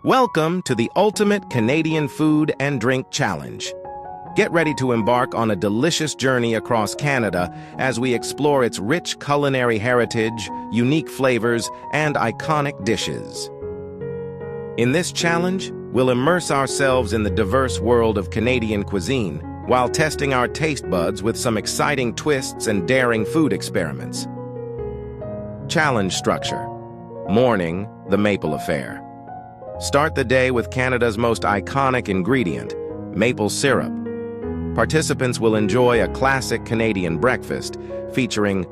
Welcome to the ultimate Canadian food and drink challenge. Get ready to embark on a delicious journey across Canada as we explore its rich culinary heritage, unique flavors, and iconic dishes. In this challenge, we'll immerse ourselves in the diverse world of Canadian cuisine while testing our taste buds with some exciting twists and daring food experiments. Challenge structure. Morning, the maple affair. Start the day with Canada's most iconic ingredient, maple syrup. Participants will enjoy a classic Canadian breakfast featuring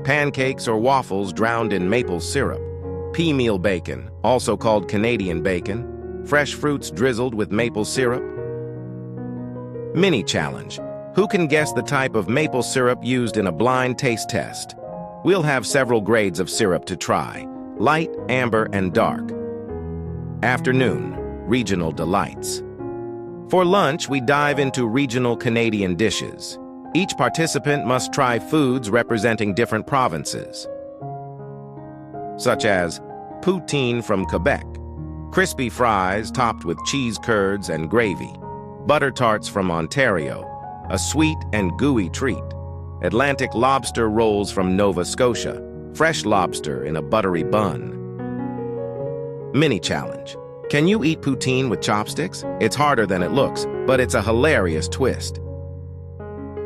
pancakes or waffles drowned in maple syrup, pea meal bacon, also called Canadian bacon, fresh fruits drizzled with maple syrup. Mini challenge. Who can guess the type of maple syrup used in a blind taste test? We'll have several grades of syrup to try: light, amber, and dark. Afternoon, regional delights. For lunch, we dive into regional Canadian dishes. Each participant must try foods representing different provinces, such as poutine from Quebec, crispy fries topped with cheese curds and gravy, butter tarts from Ontario, a sweet and gooey treat, Atlantic lobster rolls from Nova Scotia, fresh lobster in a buttery bun. Mini challenge. Can you eat poutine with chopsticks? It's harder than it looks, but it's a hilarious twist.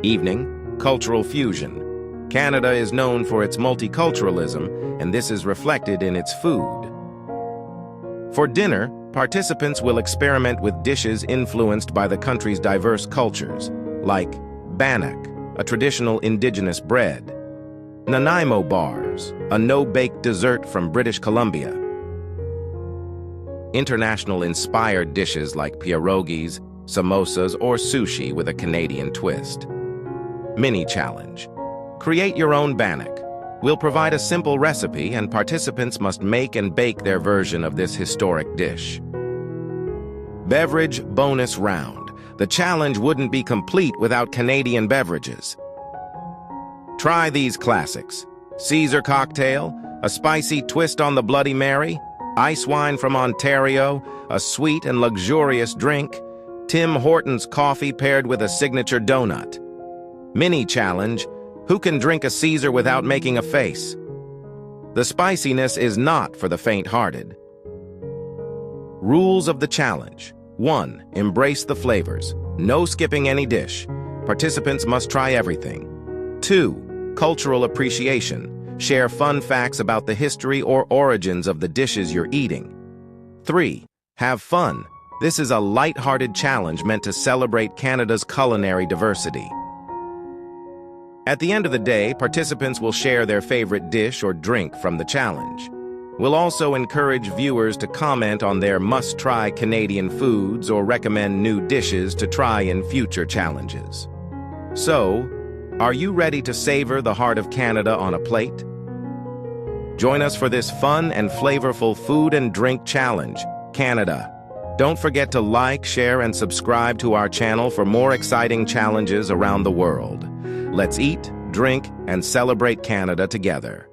Evening, cultural fusion. Canada is known for its multiculturalism, and this is reflected in its food. For dinner, participants will experiment with dishes influenced by the country's diverse cultures, like bannock, a traditional indigenous bread, Nanaimo bars, a no-bake dessert from British Columbia, international-inspired dishes like pierogies, samosas, or sushi with a Canadian twist. Mini challenge. Create your own bannock. We'll provide a simple recipe, and participants must make and bake their version of this historic dish. Beverage bonus round. The challenge wouldn't be complete without Canadian beverages. Try these classics: Caesar cocktail, a spicy twist on the Bloody Mary, ice wine from Ontario, a sweet and luxurious drink, Tim Hortons coffee paired with a signature donut. Mini challenge. Who can drink a Caesar without making a face? The spiciness is not for the faint-hearted. Rules of the challenge. 1. Embrace the flavors. No skipping any dish. Participants must try everything. 2. Cultural appreciation. Share fun facts about the history or origins of the dishes you're eating. 3. Have fun. This is a light-hearted challenge meant to celebrate Canada's culinary diversity. At the end of the day, participants will share their favorite dish or drink from the challenge. We'll also encourage viewers to comment on their must-try Canadian foods or recommend new dishes to try in future challenges. So, are you ready to savor the heart of Canada on a plate? Join us for this fun and flavorful food and drink challenge, Canada. Don't forget to like, share, and subscribe to our channel for more exciting challenges around the world. Let's eat, drink, and celebrate Canada together.